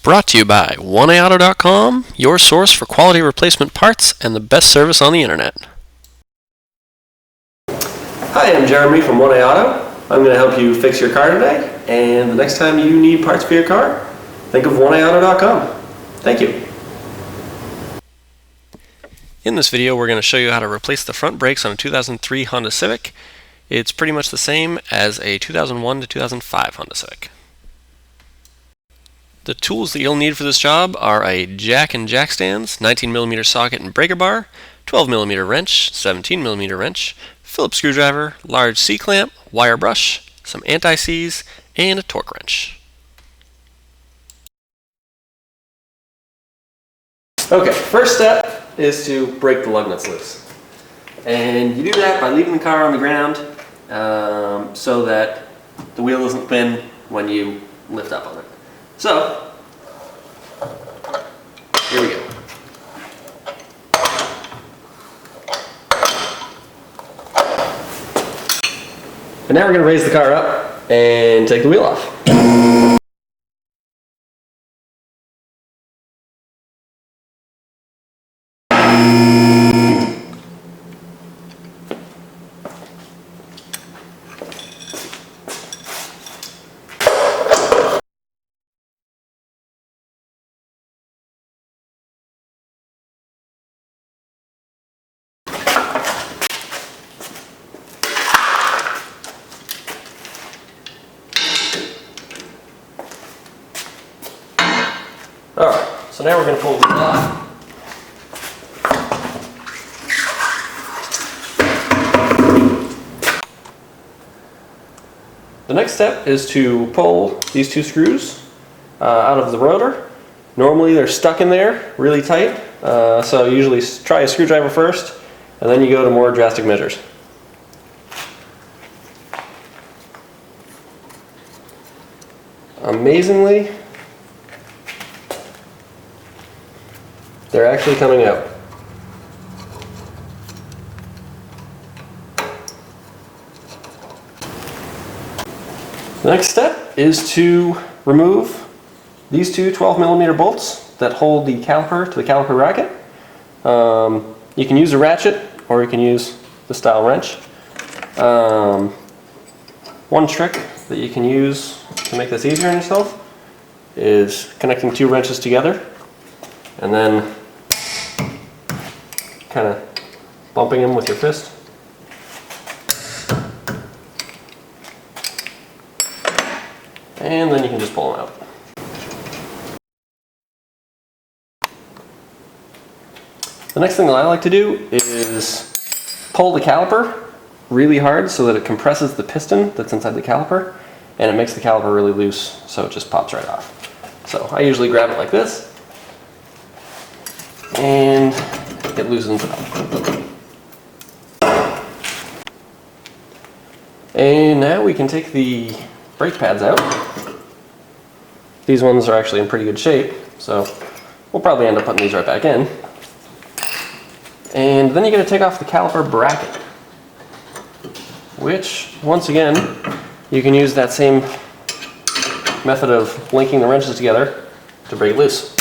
Brought to you by oneauto.com, your source for quality replacement parts and the best service on the internet. Hi, I'm Jeremy from One Auto. I'm going to help you fix your car today, and the next time you need parts for your car, think of oneauto.com. Thank you. In this video, we're going to show you how to replace the front brakes on a 2003 Honda Civic. It's pretty much the same as a 2001 to 2005 Honda Civic. The tools that you'll need for this job are a jack and jack stands, 19mm socket and breaker bar, 12mm wrench, 17mm wrench, Phillips screwdriver, large C-clamp, wire brush, some anti-seize, and a torque wrench. Okay, first step is to break the lug nuts loose. And you do that by leaving the car on the ground so that the wheel doesn't spin when you lift up on it. So, here we go. And now we're going to raise the car up and take the wheel off. Alright, so now we're going to pull this off. The next step is to pull these two screws out of the rotor. Normally they're stuck in there really tight, so usually try a screwdriver first, and then you go to more drastic measures. Amazingly, they're actually coming out. The next step is to remove these two 12mm bolts that hold the caliper to the caliper bracket. You can use a ratchet or you can use the style wrench. One trick that you can use to make this easier on yourself is connecting two wrenches together and then kind of bumping them with your fist. And then you can just pull them out. The next thing that I like to do is pull the caliper really hard so that it compresses the piston that's inside the caliper, and it makes the caliper really loose so it just pops right off. So I usually grab it like this and it loosens it up. And now we can take the brake pads out. These ones are actually in pretty good shape, so we'll probably end up putting these right back in. And then you're going to take off the caliper bracket, which, once again, you can use that same method of linking the wrenches together to break it loose.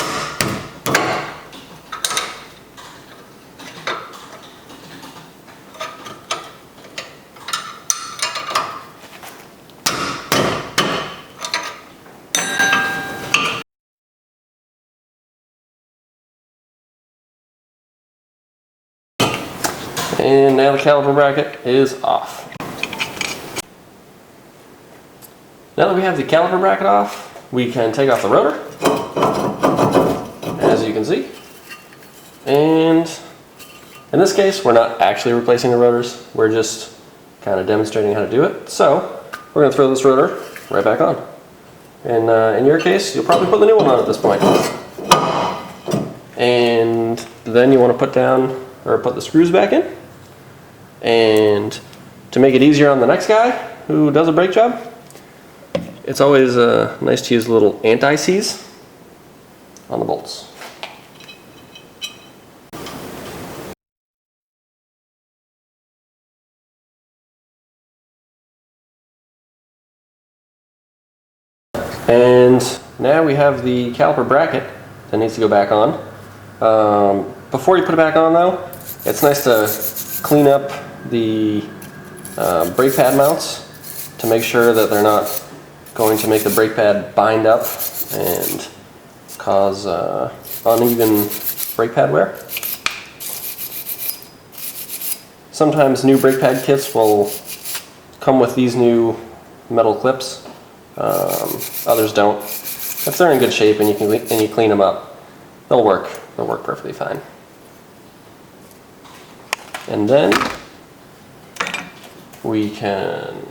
And now the caliper bracket is off. Now that we have the caliper bracket off, we can take off the rotor, as you can see. And in this case, we're not actually replacing the rotors, we're just kind of demonstrating how to do it. So we're going to throw this rotor right back on. And in your case, you'll probably put the new one on at this point. And then you want to put the screws back in. And to make it easier on the next guy who does a brake job, it's always nice to use a little anti-seize on the bolts. And now we have the caliper bracket that needs to go back on. Before you put it back on though, it's nice to clean up the brake pad mounts to make sure that they're not going to make the brake pad bind up and cause uneven brake pad wear. Sometimes new brake pad kits will come with these new metal clips. Others don't. If they're in good shape and you clean them up, they'll work. They'll work perfectly fine. And then we can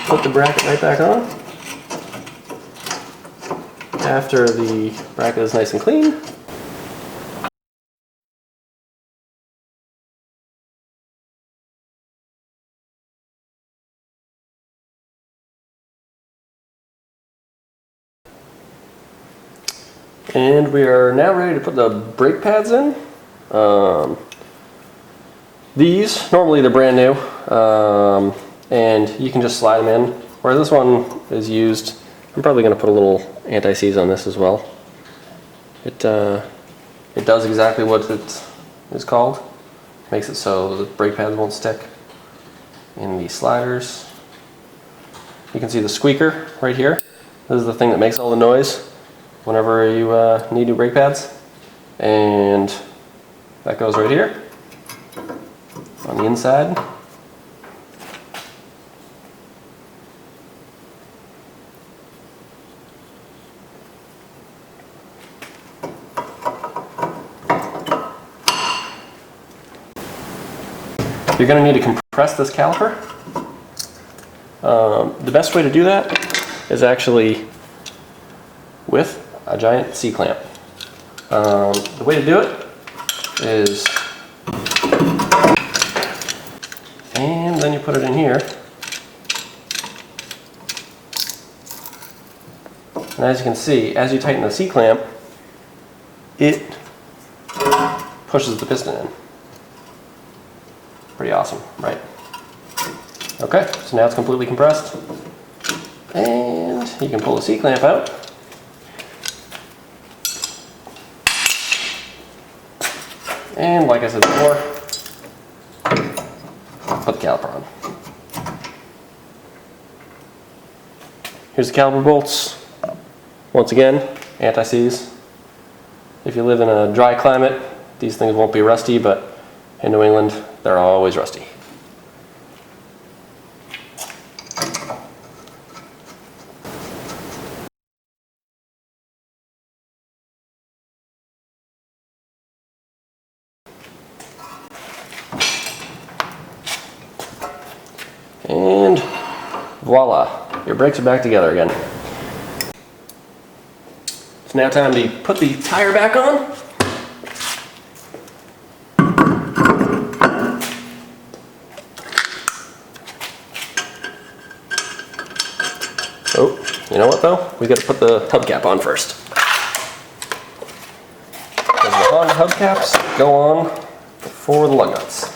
put the bracket right back on after the bracket is nice and clean. And we are now ready to put the brake pads in. These, normally they're brand new, and you can just slide them in. Where this one is used, I'm probably going to put a little anti-seize on this as well. It does exactly what it is called. Makes it so the brake pads won't stick in the sliders. You can see the squeaker right here. This is the thing that makes all the noise whenever you need new brake pads, and that goes right here on the inside. You're going to need to compress this caliper. The best way to do that is actually with a giant C-clamp. The way to do it is, and then you put it in here, and as you can see, as you tighten the C-clamp, it pushes the piston in. Pretty awesome, right? Okay, so now it's completely compressed, and you can pull the C-clamp out. And like I said before, put the caliper on. Here's the caliper bolts. Once again, anti-seize. If you live in a dry climate, these things won't be rusty, but in New England, they're always rusty. And voila, your brakes are back together again. It's now time to put the tire back on. Oh, you know what though? We got to put the hubcap on first. Because the Honda hubcaps go on for the lug nuts.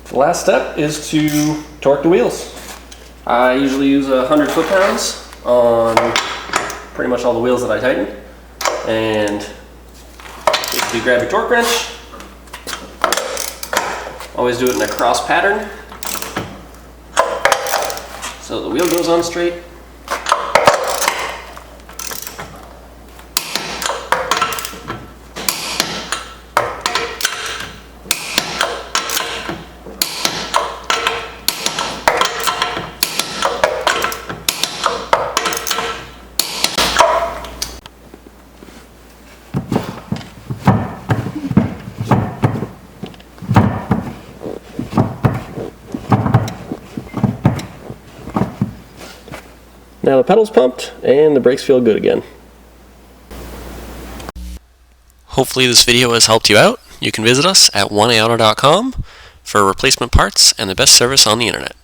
The last step is to torque the wheels. I usually use 100 foot-pounds on pretty much all the wheels that I tighten. And basically grab your torque wrench. Always do it in a cross pattern, so the wheel goes on straight. Now the pedal's pumped and the brakes feel good again. Hopefully this video has helped you out. You can visit us at oneauto.com for replacement parts and the best service on the internet.